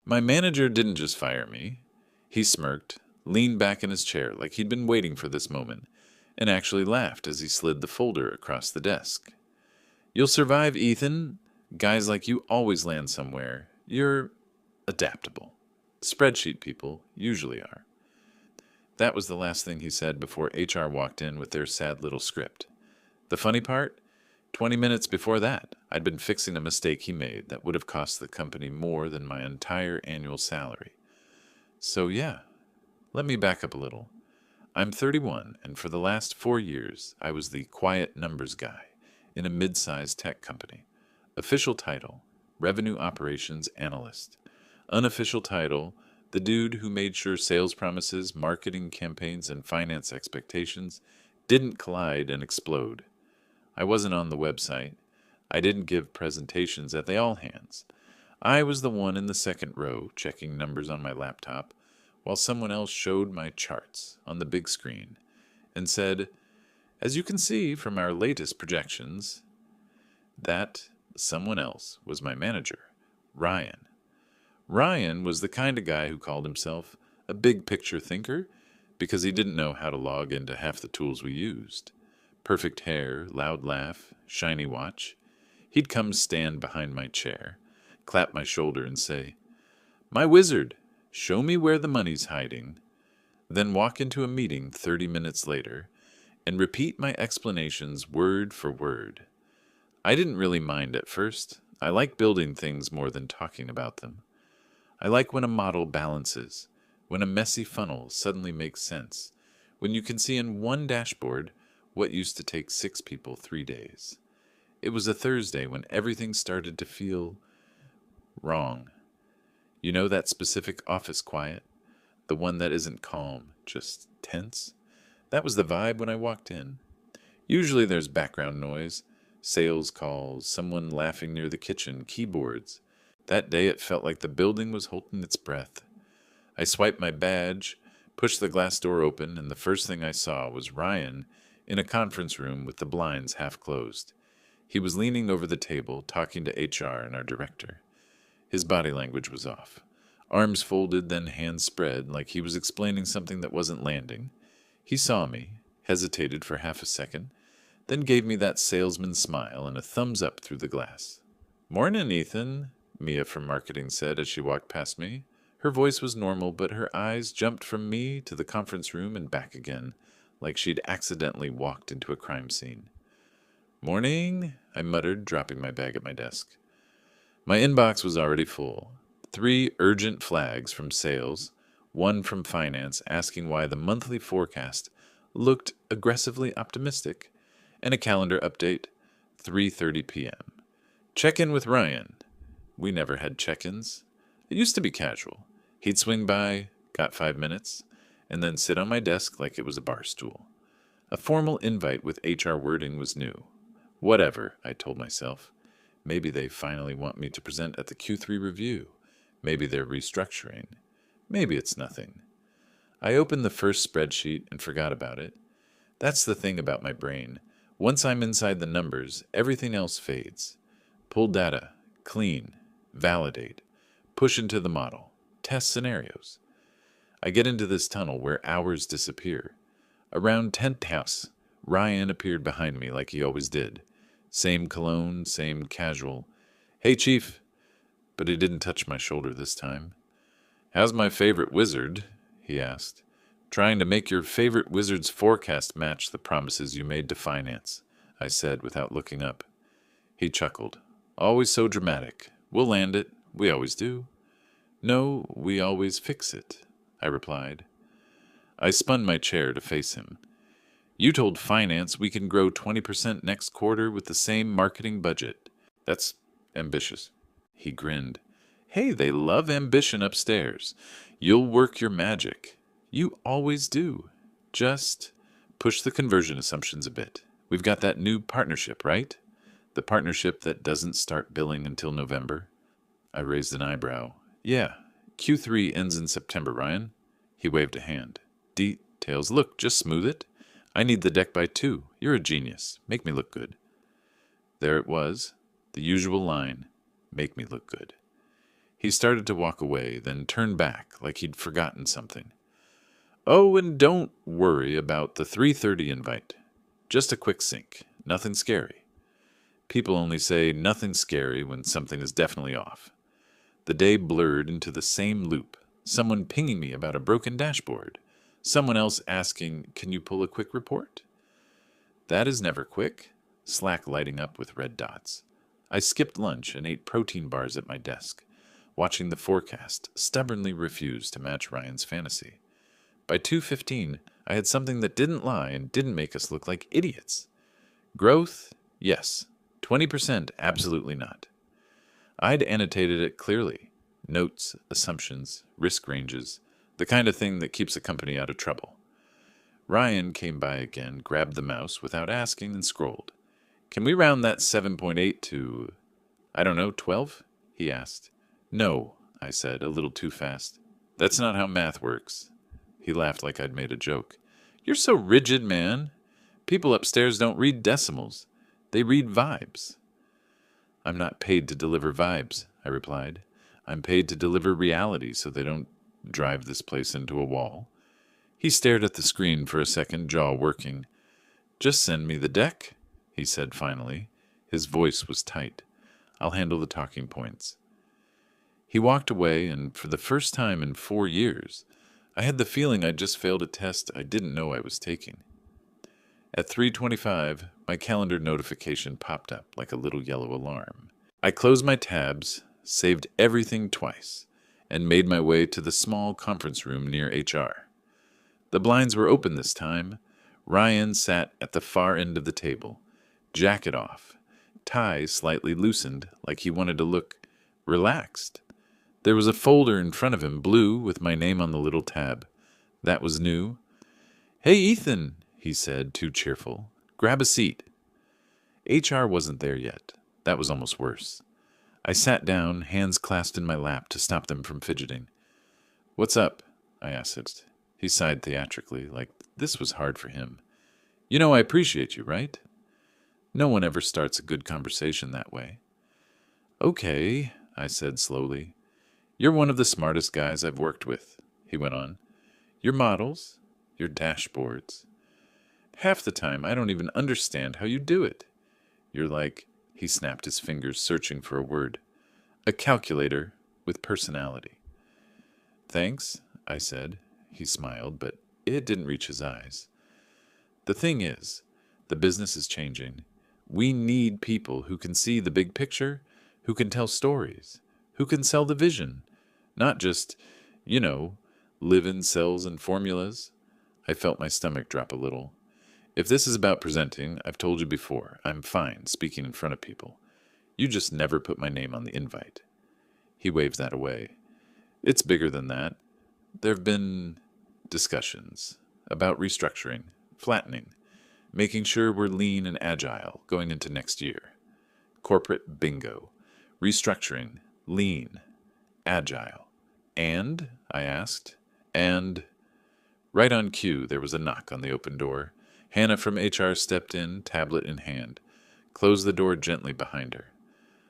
My manager didn't just fire me. He smirked, leaned back in his chair like he'd been waiting for this moment, and actually laughed as he slid the folder across the desk. You'll survive, Ethan. Guys like you always land somewhere. You're adaptable. Spreadsheet people usually are. That was the last thing he said before HR walked in with their sad little script. The funny part? 20 minutes before that, I'd been fixing a mistake he made that would have cost the company more than my entire annual salary. So yeah, let me back up a little. I'm 31, and for the last 4 years, I was the quiet numbers guy in a mid-sized tech company. Official title, Revenue Operations Analyst. Unofficial title, the dude who made sure sales promises, marketing campaigns, and finance expectations didn't collide and explode. I wasn't on the website. I didn't give presentations at the all-hands. I was the one in the second row checking numbers on my laptop while someone else showed my charts on the big screen and said, as you can see from our latest projections, that someone else was my manager, Ryan. Ryan was the kind of guy who called himself a big-picture thinker because he didn't know how to log into half the tools we used. Perfect hair, loud laugh, shiny watch. He'd come stand behind my chair, clap my shoulder and say, "My wizard, show me where the money's hiding," then walk into a meeting 30 minutes later and repeat my explanations word for word. I didn't really mind at first. I like building things more than talking about them. I like when a model balances, when a messy funnel suddenly makes sense, when you can see in one dashboard what used to take 6 people 3 days. It was a Thursday when everything started to feel wrong. You know that specific office quiet? The one that isn't calm, just tense? That was the vibe when I walked in. Usually there's background noise, sales calls, someone laughing near the kitchen, keyboards. That day it felt like the building was holding its breath. I swiped my badge, pushed the glass door open, and the first thing I saw was Ryan in a conference room with the blinds half closed. He was leaning over the table, talking to HR and our director. His body language was off. Arms folded, then hands spread, like he was explaining something that wasn't landing. He saw me, hesitated for half a second, then gave me that salesman smile and a thumbs up through the glass. "Mornin', Ethan," Mia from marketing said as she walked past me. Her voice was normal, but her eyes jumped from me to the conference room and back again, like she'd accidentally walked into a crime scene. "Morning," I muttered, dropping my bag at my desk. My inbox was already full. 3 urgent flags from sales, 1 from finance asking why the monthly forecast looked aggressively optimistic, and a calendar update, 3:30 p.m. Check in with Ryan. We never had check-ins. It used to be casual. He'd swing by, got 5 minutes, and then sit on my desk like it was a bar stool. A formal invite with HR wording was new. Whatever, I told myself. Maybe they finally want me to present at the Q3 review. Maybe they're restructuring. Maybe it's nothing. I opened the first spreadsheet and forgot about it. That's the thing about my brain. Once I'm inside the numbers, everything else fades. Pull data, clean, validate, push into the model, test scenarios. I get into this tunnel where hours disappear. Around 10th house, Ryan appeared behind me like he always did. Same cologne, same casual. "Hey, Chief." But he didn't touch my shoulder this time. "How's my favorite wizard?" he asked. "Trying to make your favorite wizard's forecast match the promises you made to finance," I said without looking up. He chuckled. "Always so dramatic. We'll land it. We always do." "No, we always fix it," I replied. I spun my chair to face him. "You told finance we can grow 20% next quarter with the same marketing budget. That's ambitious." He grinned. "Hey, they love ambition upstairs. You'll work your magic. You always do. Just push the conversion assumptions a bit. We've got that new partnership, right? The partnership that doesn't start billing until November." I raised an eyebrow. "Yeah, Q3 ends in September, Ryan." He waved a hand. "Details. Look, just smooth it. I need the deck by 2. You're a genius. Make me look good." There it was, the usual line, "Make me look good." He started to walk away, then turned back like he'd forgotten something. Oh, and don't worry about the 3:30 invite. Just a quick sync. Nothing scary. People only say nothing scary when something is definitely off. The day blurred into the same loop. Someone pinging me about a broken dashboard. Someone else asking, can you pull a quick report? That is never quick. Slack lighting up with red dots. I skipped lunch and ate protein bars at my desk, watching the forecast stubbornly refuse to match Ryan's fantasy. By 2:15, I had something that didn't lie and didn't make us look like idiots. Growth? Yes. 20%? Absolutely not. I'd annotated it clearly. Notes, assumptions, risk ranges, the kind of thing that keeps a company out of trouble. Ryan came by again, grabbed the mouse without asking, and scrolled. Can we round that 7.8 to, 12? He asked. No, I said, a little too fast. That's not how math works. He laughed like I'd made a joke. You're so rigid, man. People upstairs don't read decimals. They read vibes. I'm not paid to deliver vibes, I replied. I'm paid to deliver reality so they don't drive this place into a wall. He stared at the screen for a second, jaw working. Just send me the deck, he said finally. His voice was tight. I'll handle the talking points. He walked away, and for the first time in 4 years, I had the feeling I'd just failed a test I didn't know I was taking. At 3:25, my calendar notification popped up like a little yellow alarm. I closed my tabs, saved everything twice, and made my way to the small conference room near HR. The blinds were open this time. Ryan sat at the far end of the table, jacket off, tie slightly loosened like he wanted to look relaxed. There was a folder in front of him, blue, with my name on the little tab. That was new. Hey, Ethan, he said, too cheerful. Grab a seat. HR wasn't there yet. That was almost worse. I sat down, hands clasped in my lap to stop them from fidgeting. What's up? I asked. He sighed theatrically, like this was hard for him. You know I appreciate you, right? No one ever starts a good conversation that way. Okay, I said slowly. You're one of the smartest guys I've worked with, he went on. Your models, your dashboards. Half the time I don't even understand how you do it. You're like, he snapped his fingers searching for a word, a calculator with personality. Thanks, I said. He smiled, but it didn't reach his eyes. The thing is, the business is changing. We need people who can see the big picture, who can tell stories, who can sell the vision, not just, live in cells and formulas. I felt my stomach drop a little. If this is about presenting, I've told you before, I'm fine speaking in front of people. You just never put my name on the invite. He waved that away. It's bigger than that. There have been discussions about restructuring, flattening, making sure we're lean and agile going into next year. Corporate bingo. Restructuring, lean, agile. And? I asked. And? Right on cue, there was a knock on the open door. Hannah from HR stepped in, tablet in hand, closed the door gently behind her.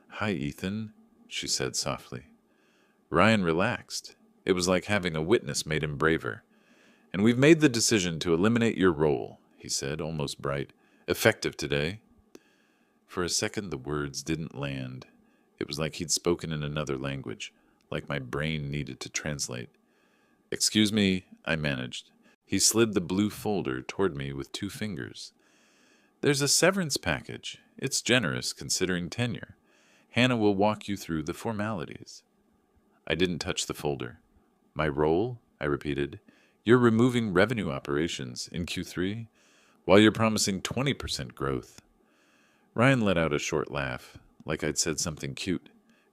Hi, Ethan, she said softly. Ryan relaxed. It was like having a witness made him braver. And we've made the decision to eliminate your role, he said, almost bright. Effective today. For a second, the words didn't land. It was like he'd spoken in another language, like my brain needed to translate. Excuse me, I managed. He slid the blue folder toward me with 2 fingers. There's a severance package. It's generous considering tenure. Hannah will walk you through the formalities. I didn't touch the folder. My role? I repeated. You're removing revenue operations in Q3 while you're promising 20% growth. Ryan let out a short laugh, like I'd said something cute.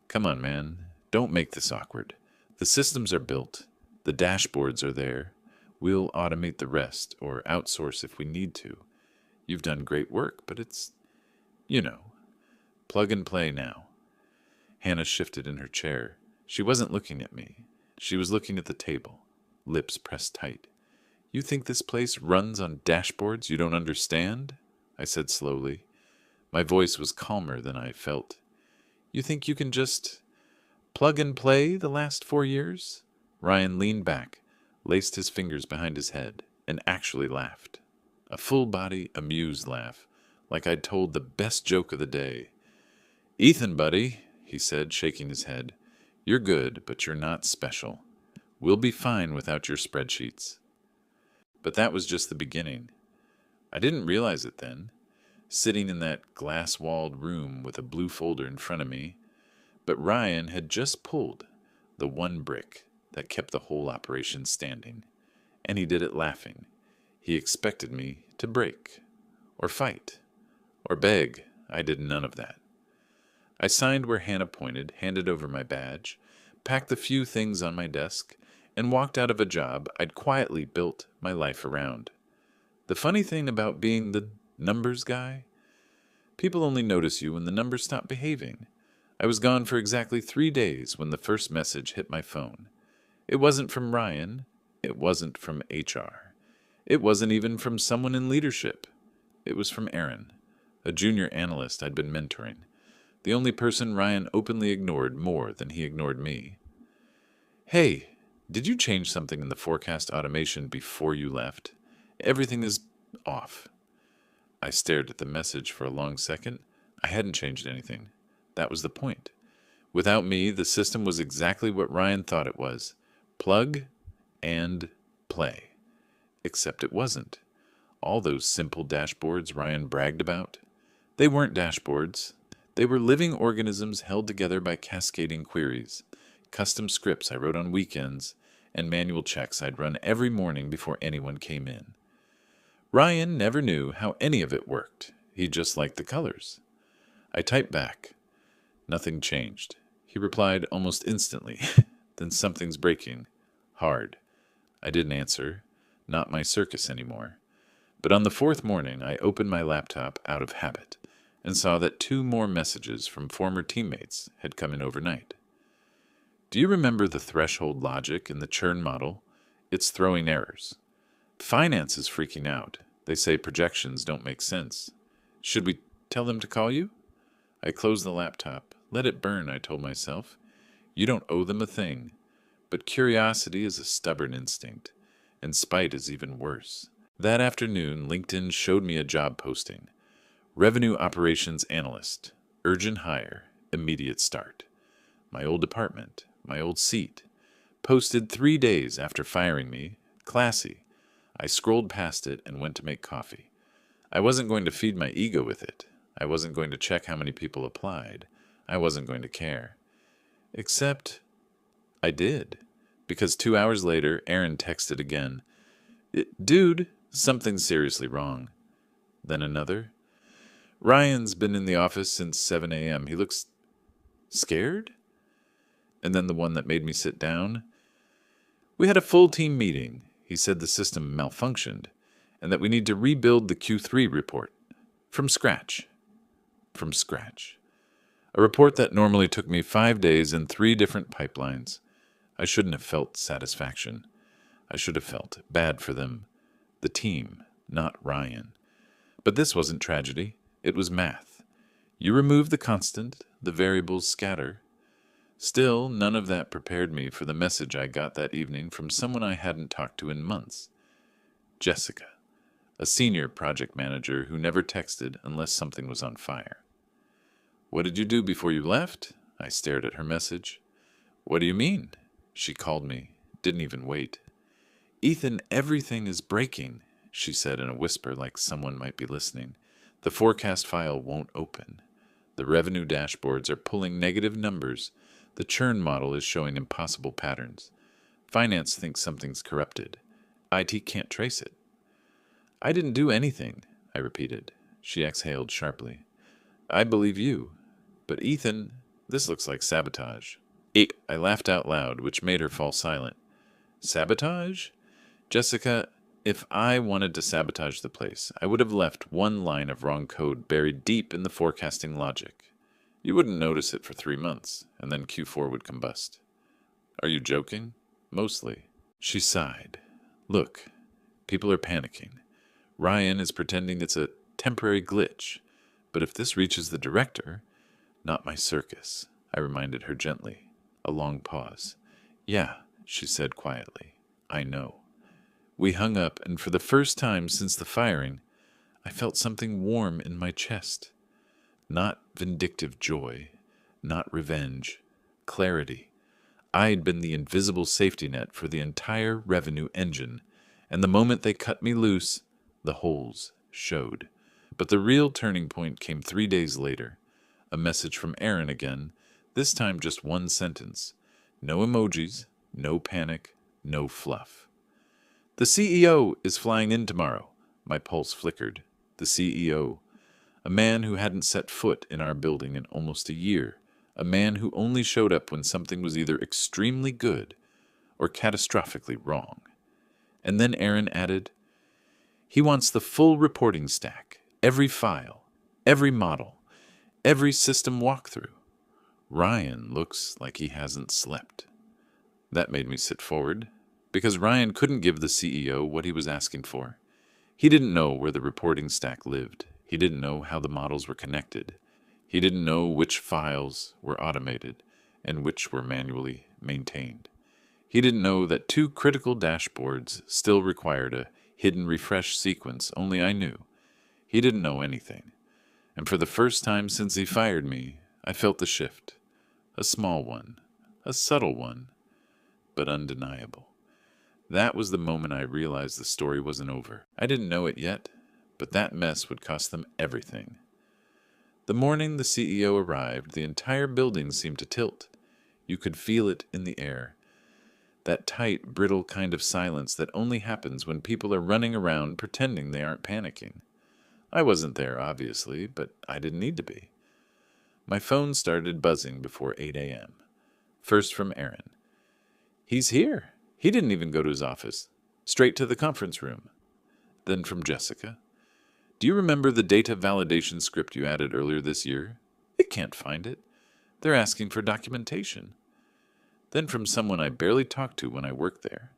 Come on, man. Don't make this awkward. The systems are built. The dashboards are there. We'll automate the rest, or outsource if we need to. You've done great work, but it's, plug and play now. Hannah shifted in her chair. She wasn't looking at me. She was looking at the table, lips pressed tight. You think this place runs on dashboards you don't understand? I said slowly. My voice was calmer than I felt. You think you can just Plug and play the last 4 years? Ryan leaned back, laced his fingers behind his head, and actually laughed. A full-body, amused laugh, like I'd told the best joke of the day. Ethan, buddy, he said, shaking his head, you're good, but you're not special. We'll be fine without your spreadsheets. But that was just the beginning. I didn't realize it then, sitting in that glass-walled room with a blue folder in front of me, but Ryan had just pulled the one brick that kept the whole operation standing, and he did it laughing. He expected me to break, or fight, or beg. I did none of that. I signed where Hannah pointed, handed over my badge, packed the few things on my desk, and walked out of a job I'd quietly built my life around. The funny thing about being the numbers guy, people only notice you when the numbers stop behaving. I was gone for exactly 3 days when the first message hit my phone. It wasn't from Ryan. It wasn't from HR. It wasn't even from someone in leadership. It was from Aaron, a junior analyst I'd been mentoring, the only person Ryan openly ignored more than he ignored me. Hey, did you change something in the forecast automation before you left? Everything is off. I stared at the message for a long second. I hadn't changed anything. That was the point. Without me, the system was exactly what Ryan thought it was. Plug and play. Except it wasn't. All those simple dashboards Ryan bragged about, they weren't dashboards. They were living organisms held together by cascading queries, custom scripts I wrote on weekends, and manual checks I'd run every morning before anyone came in. Ryan never knew how any of it worked. He just liked the colors. I typed back. Nothing changed. He replied almost instantly. Then something's breaking. Hard. I didn't answer. Not my circus anymore. But on the 4th morning, I opened my laptop out of habit and saw that 2 more messages from former teammates had come in overnight. Do you remember the threshold logic in the churn model? It's throwing errors. Finance is freaking out. They say projections don't make sense. Should we tell them to call you? I closed the laptop. Let it burn, I told myself. You don't owe them a thing. But curiosity is a stubborn instinct, and spite is even worse. That afternoon, LinkedIn showed me a job posting. Revenue Operations Analyst. Urgent hire. Immediate start. My old department. My old seat. Posted 3 days after firing me. Classy. I scrolled past it and went to make coffee. I wasn't going to feed my ego with it. I wasn't going to check how many people applied. I wasn't going to care. Except I did. Because 2 hours later, Aaron texted again. Dude, something's seriously wrong. Then another. Ryan's been in the office since 7 a.m. He looks scared? And then the one that made me sit down. We had a full team meeting. He said the system malfunctioned and that we need to rebuild the Q3 report. From scratch. From scratch. A report that normally took me 5 days and 3 different pipelines. I shouldn't have felt satisfaction. I should have felt bad for them. The team, not Ryan. But this wasn't tragedy. It was math. You remove the constant, the variables scatter. Still, none of that prepared me for the message I got that evening from someone I hadn't talked to in months. Jessica, a senior project manager who never texted unless something was on fire. What did you do before you left? I stared at her message. What do you mean? She called me. Didn't even wait. Ethan, everything is breaking, she said in a whisper like someone might be listening. The forecast file won't open. The revenue dashboards are pulling negative numbers. The churn model is showing impossible patterns. Finance thinks something's corrupted. IT can't trace it. I didn't do anything, I repeated. She exhaled sharply. I believe you. But Ethan, this looks like sabotage. I laughed out loud, which made her fall silent. Sabotage? Jessica, if I wanted to sabotage the place, I would have left one line of wrong code buried deep in the forecasting logic. You wouldn't notice it for 3 months, and then Q4 would combust. Are you joking? Mostly. She sighed. Look, people are panicking. Ryan is pretending it's a temporary glitch. But if this reaches the director, not my circus, I reminded her gently. A long pause. Yeah, she said quietly. I know. We hung up, and for the first time since the firing, I felt something warm in my chest. Not vindictive joy, not revenge, clarity. I'd been the invisible safety net for the entire revenue engine, and the moment they cut me loose, the holes showed. But the real turning point came 3 days later. A message from Aaron again, this time just one sentence. No emojis, no panic, no fluff. The CEO is flying in tomorrow. My pulse flickered. The CEO. A man who hadn't set foot in our building in almost a year. A man who only showed up when something was either extremely good or catastrophically wrong. And then Aaron added, he wants the full reporting stack, every file, every model, every system walkthrough. Ryan looks like he hasn't slept. That made me sit forward, because Ryan couldn't give the CEO what he was asking for. He didn't know where the reporting stack lived. He didn't know how the models were connected. He didn't know which files were automated and which were manually maintained. He didn't know that 2 critical dashboards still required a hidden refresh sequence only I knew. He didn't know anything. And for the first time since he fired me, I felt the shift. A small one, a subtle one, but undeniable. That was the moment I realized the story wasn't over. I didn't know it yet, but that mess would cost them everything. The morning the CEO arrived, the entire building seemed to tilt. You could feel it in the air. That tight, brittle kind of silence that only happens when people are running around pretending they aren't panicking. I wasn't there, obviously, but I didn't need to be. My phone started buzzing before 8 a.m. First from Aaron. He's here. He didn't even go to his office. Straight to the conference room. Then from Jessica. Do you remember the data validation script you added earlier this year? It can't find it. They're asking for documentation. Then from someone I barely talked to when I worked there.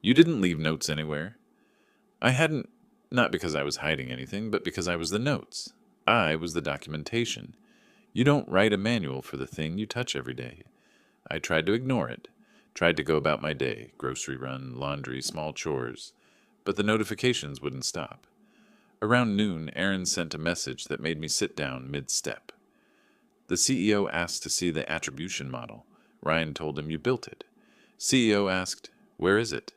You didn't leave notes anywhere. I hadn't, not because I was hiding anything, but because I was the notes. I was the documentation. You don't write a manual for the thing you touch every day. I tried to ignore it. Tried to go about my day, grocery run, laundry, small chores. But the notifications wouldn't stop. Around noon, Aaron sent a message that made me sit down mid-step. The CEO asked to see the attribution model. Ryan told him you built it. CEO asked, where is it?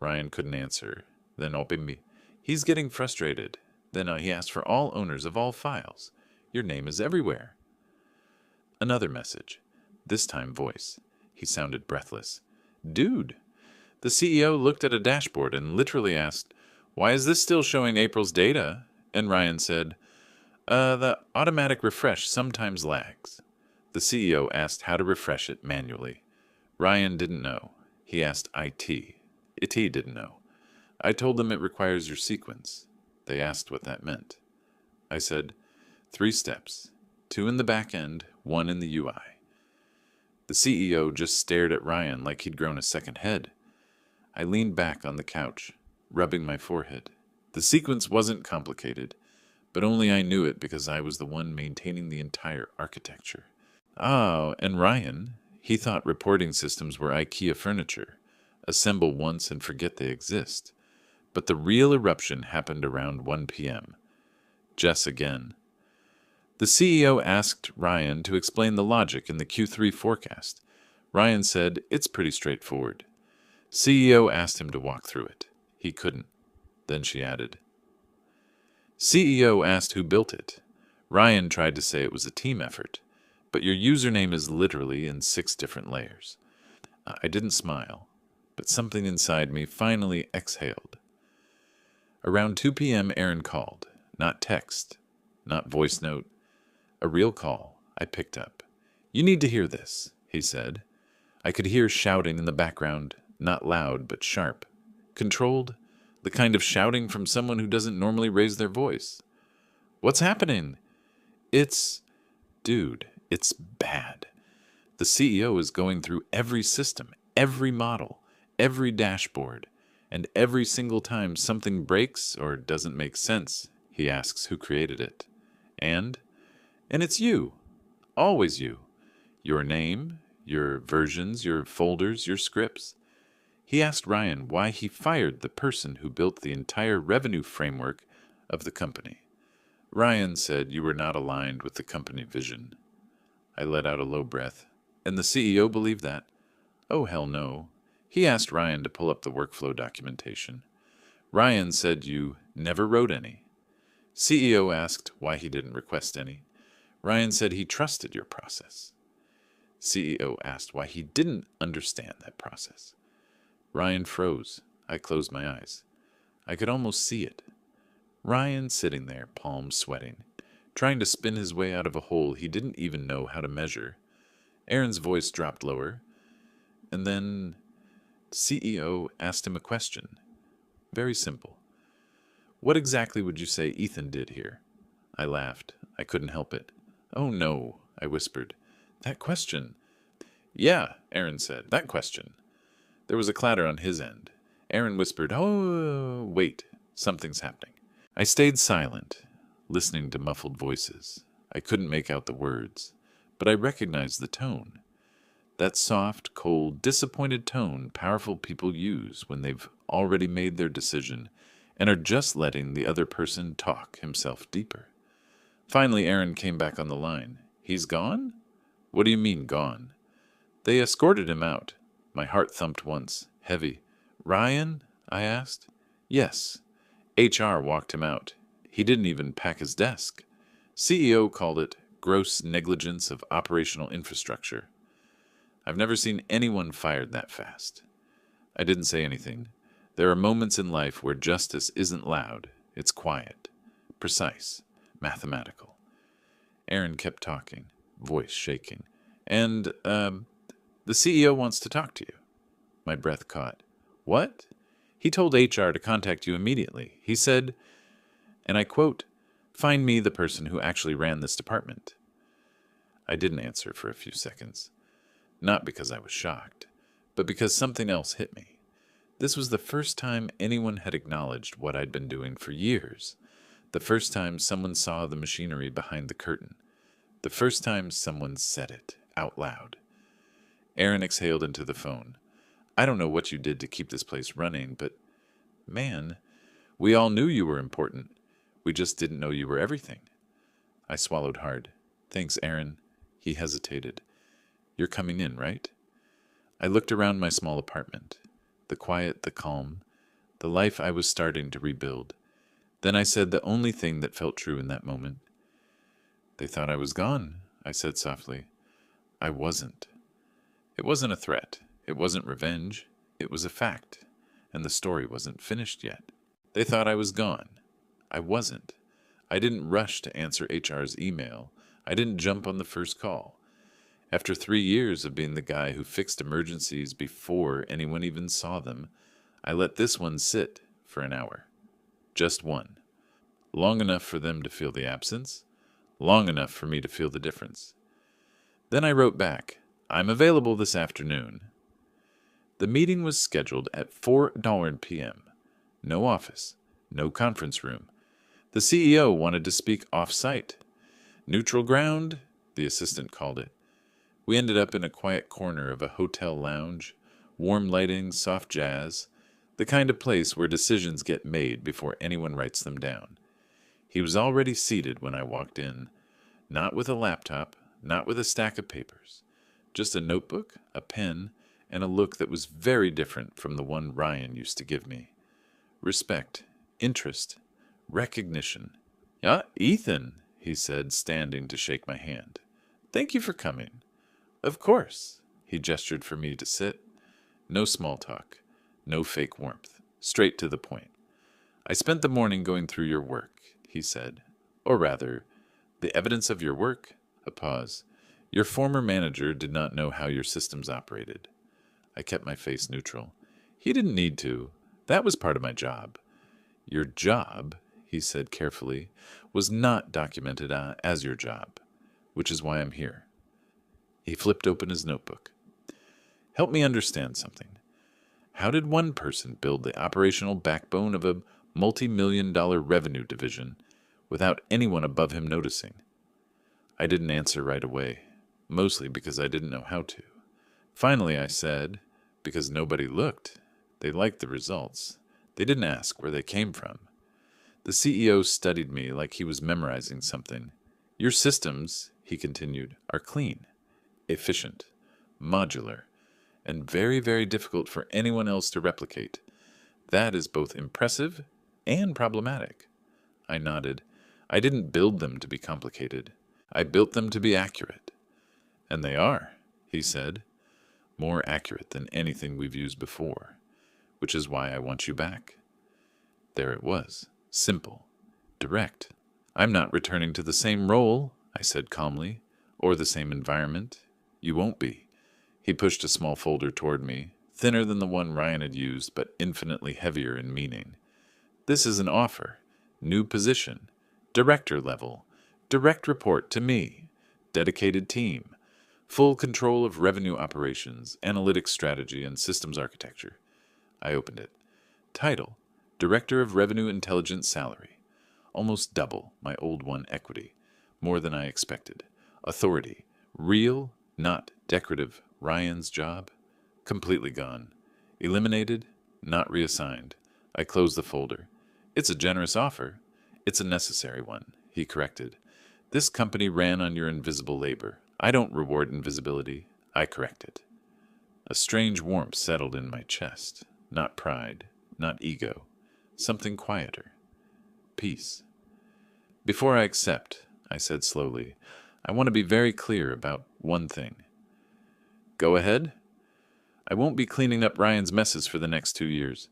Ryan couldn't answer. Then opened me. He's getting frustrated. Then he asked for all owners of all files. Your name is everywhere. Another message. This time voice. He sounded breathless. Dude. The CEO looked at a dashboard and literally asked, why is this still showing April's data? And Ryan said, the automatic refresh sometimes lags. The CEO asked how to refresh it manually. Ryan didn't know. He asked IT. IT didn't know. I told them it requires your sequence. They asked what that meant. I said, 3 steps. 2 in the back end, 1 in the UI. The CEO just stared at Ryan like he'd grown a second head. I leaned back on the couch, rubbing my forehead. The sequence wasn't complicated, but only I knew it because I was the one maintaining the entire architecture. Oh, and Ryan, he thought reporting systems were IKEA furniture. Assemble once and forget they exist. But the real eruption happened around 1 p.m. Jess again. The CEO asked Ryan to explain the logic in the Q3 forecast. Ryan said, it's pretty straightforward. CEO asked him to walk through it. He couldn't. Then she added, CEO asked who built it. Ryan tried to say it was a team effort, but your username is literally in 6 different layers. I didn't smile, but something inside me finally exhaled. Around 2 p.m. Aaron called. Not text, not voice note, a real call. I picked up. You need to hear this, he said. I could hear shouting in the background, not loud but sharp. Controlled, the kind of shouting from someone who doesn't normally raise their voice. What's happening? Dude, it's bad. The CEO is going through every system, every model, every dashboard, and every single time something breaks or doesn't make sense, he asks who created it. And it's you. Always you. Your name, your versions, your folders, your scripts. He asked Ryan why he fired the person who built the entire revenue framework of the company. Ryan said you were not aligned with the company vision. I let out a low breath. And the CEO believed that? Oh, hell no. He asked Ryan to pull up the workflow documentation. Ryan said you never wrote any. CEO asked why he didn't request any. Ryan said he trusted your process. CEO asked why he didn't understand that process. Ryan froze. I closed my eyes. I could almost see it. Ryan sitting there, palms sweating, trying to spin his way out of a hole he didn't even know how to measure. Aaron's voice dropped lower, and then CEO asked him a question. Very simple. What exactly would you say Ethan did here? I laughed. I couldn't help it. Oh no, I whispered. That question. Yeah, Aaron said. That question. There was a clatter on his end. Aaron whispered, oh, wait, something's happening. I stayed silent, listening to muffled voices. I couldn't make out the words, but I recognized the tone. That soft, cold, disappointed tone powerful people use when they've already made their decision and are just letting the other person talk himself deeper. Finally, Aaron came back on the line. He's gone? What do you mean, gone? They escorted him out. My heart thumped once, heavy. Ryan? I asked. Yes. HR walked him out. He didn't even pack his desk. CEO called it gross negligence of operational infrastructure. I've never seen anyone fired that fast. I didn't say anything. There are moments in life where justice isn't loud. It's quiet, precise, mathematical. Aaron kept talking, voice shaking. And, the CEO wants to talk to you. My breath caught. What? He told HR to contact you immediately. He said, and I quote, find me the person who actually ran this department. I didn't answer for a few seconds. Not because I was shocked, but because something else hit me. This was the first time anyone had acknowledged what I'd been doing for years. The first time someone saw the machinery behind the curtain. The first time someone said it out loud. Aaron exhaled into the phone. I don't know what you did to keep this place running, but, man, we all knew you were important. We just didn't know you were everything. I swallowed hard. Thanks, Aaron. He hesitated. You're coming in, right? I looked around my small apartment. The quiet, the calm, the life I was starting to rebuild. Then I said the only thing that felt true in that moment. They thought I was gone, I said softly. I wasn't. It wasn't a threat. It wasn't revenge. It was a fact. And the story wasn't finished yet. They thought I was gone. I wasn't. I didn't rush to answer HR's email. I didn't jump on the first call. After 3 years of being the guy who fixed emergencies before anyone even saw them, I let this one sit for an hour. Just one. Long enough for them to feel the absence. Long enough for me to feel the difference. Then I wrote back, I'm available this afternoon. The meeting was scheduled at 4 p.m. No office, no conference room. The CEO wanted to speak off-site. Neutral ground, the assistant called it. We ended up in a quiet corner of a hotel lounge, warm lighting, soft jazz, the kind of place where decisions get made before anyone writes them down. He was already seated when I walked in, not with a laptop, not with a stack of papers, just a notebook, a pen, and a look that was very different from the one Ryan used to give me. Respect, interest, recognition. Ethan, he said, standing to shake my hand. Thank you for coming. Of course. He gestured for me to sit. No small talk, no fake warmth, straight to the point. I spent the morning going through your work, he said. Or rather, the evidence of your work, a pause. Your former manager did not know how your systems operated. I kept my face neutral. He didn't need to. That was part of my job. Your job, he said carefully, was not documented as your job, which is why I'm here. He flipped open his notebook. Help me understand something. How did one person build the operational backbone of a multi-million-dollar revenue division without anyone above him noticing? I didn't answer right away, mostly because I didn't know how to. Finally, I said, because nobody looked. They liked the results. They didn't ask where they came from. The CEO studied me like he was memorizing something. Your systems, he continued, are clean, efficient, modular, and very, very difficult for anyone else to replicate. That is both impressive and problematic. I nodded. I didn't build them to be complicated. I built them to be accurate. And they are, he said, more accurate than anything we've used before, which is why I want you back. There it was, simple, direct. I'm not returning to the same role, I said calmly, or the same environment. You won't be. He pushed a small folder toward me, thinner than the one Ryan had used, but infinitely heavier in meaning. This is an offer, new position, director level, direct report to me, dedicated team, full control of revenue operations, analytics strategy, and systems architecture. I opened it. Title, Director of Revenue Intelligence Salary. Almost double my old one equity. More than I expected. Authority, real, not decorative, Ryan's job. Completely gone. Eliminated, not reassigned. I closed the folder. It's a generous offer. It's a necessary one, he corrected. This company ran on your invisible labor. I don't reward invisibility. I correct it. A strange warmth settled in my chest. Not pride, not ego. Something quieter. Peace. Before I accept, I said slowly, I want to be very clear about one thing. Go ahead. I won't be cleaning up Ryan's messes for the next 2 years.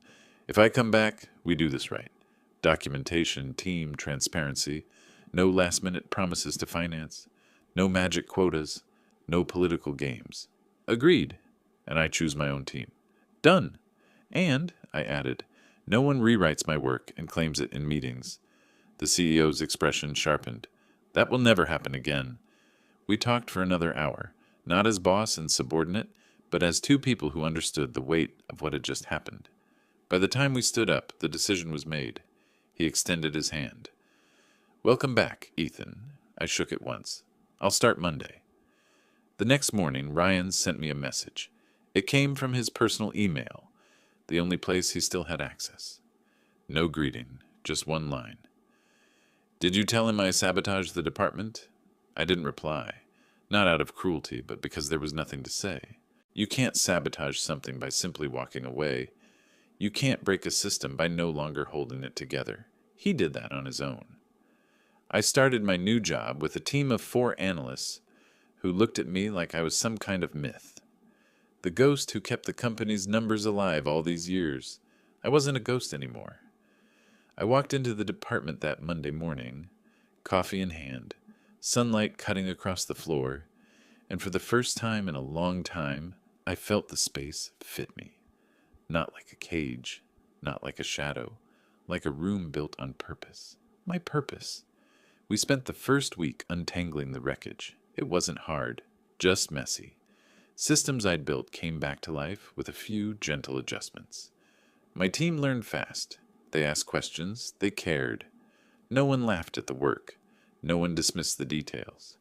If I come back, we do this right. Documentation, team, transparency, no last-minute promises to finance, no magic quotas, no political games. Agreed. And I choose my own team. Done. And, I added, no one rewrites my work and claims it in meetings. The CEO's expression sharpened. That will never happen again. We talked for another hour, not as boss and subordinate, but as two people who understood the weight of what had just happened. By the time we stood up, the decision was made. He extended his hand. Welcome back, Ethan. I shook it once. I'll start Monday. The next morning, Ryan sent me a message. It came from his personal email, the only place he still had access. No greeting, just one line. Did you tell him I sabotaged the department? I didn't reply, not out of cruelty, but because there was nothing to say. You can't sabotage something by simply walking away. You can't break a system by no longer holding it together. He did that on his own. I started my new job with a team of 4 analysts who looked at me like I was some kind of myth. The ghost who kept the company's numbers alive all these years. I wasn't a ghost anymore. I walked into the department that Monday morning, coffee in hand, sunlight cutting across the floor, and for the first time in a long time, I felt the space fit me. Not like a cage, not like a shadow, like a room built on purpose. My purpose. We spent the first week untangling the wreckage. It wasn't hard, just messy. Systems I'd built came back to life with a few gentle adjustments. My team learned fast. They asked questions. They cared. No one laughed at the work. No one dismissed the details.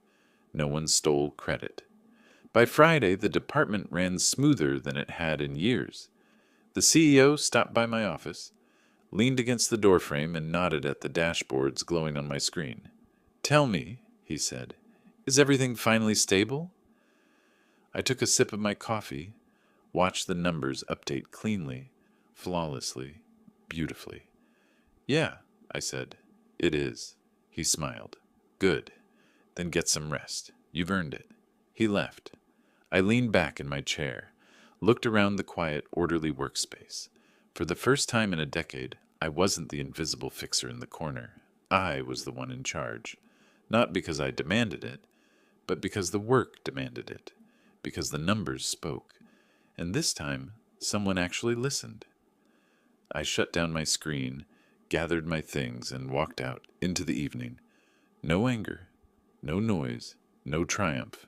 No one stole credit. By Friday, the department ran smoother than it had in years. The CEO stopped by my office, leaned against the doorframe, and nodded at the dashboards glowing on my screen. Tell me, he said, is everything finally stable? I took a sip of my coffee, watched the numbers update cleanly, flawlessly, beautifully. Yeah, I said, it is. He smiled. Good. Then get some rest. You've earned it. He left. I leaned back in my chair, looked around the quiet, orderly workspace. For the first time in a decade, I wasn't the invisible fixer in the corner. I was the one in charge. Not because I demanded it, but because the work demanded it, because the numbers spoke. And this time, someone actually listened. I shut down my screen, gathered my things, and walked out into the evening. No anger, no noise, no triumph.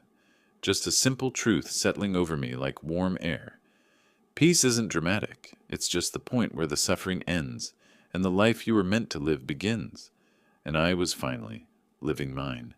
Just a simple truth settling over me like warm air. Peace isn't dramatic. It's just the point where the suffering ends and the life you were meant to live begins. And I was finally living mine.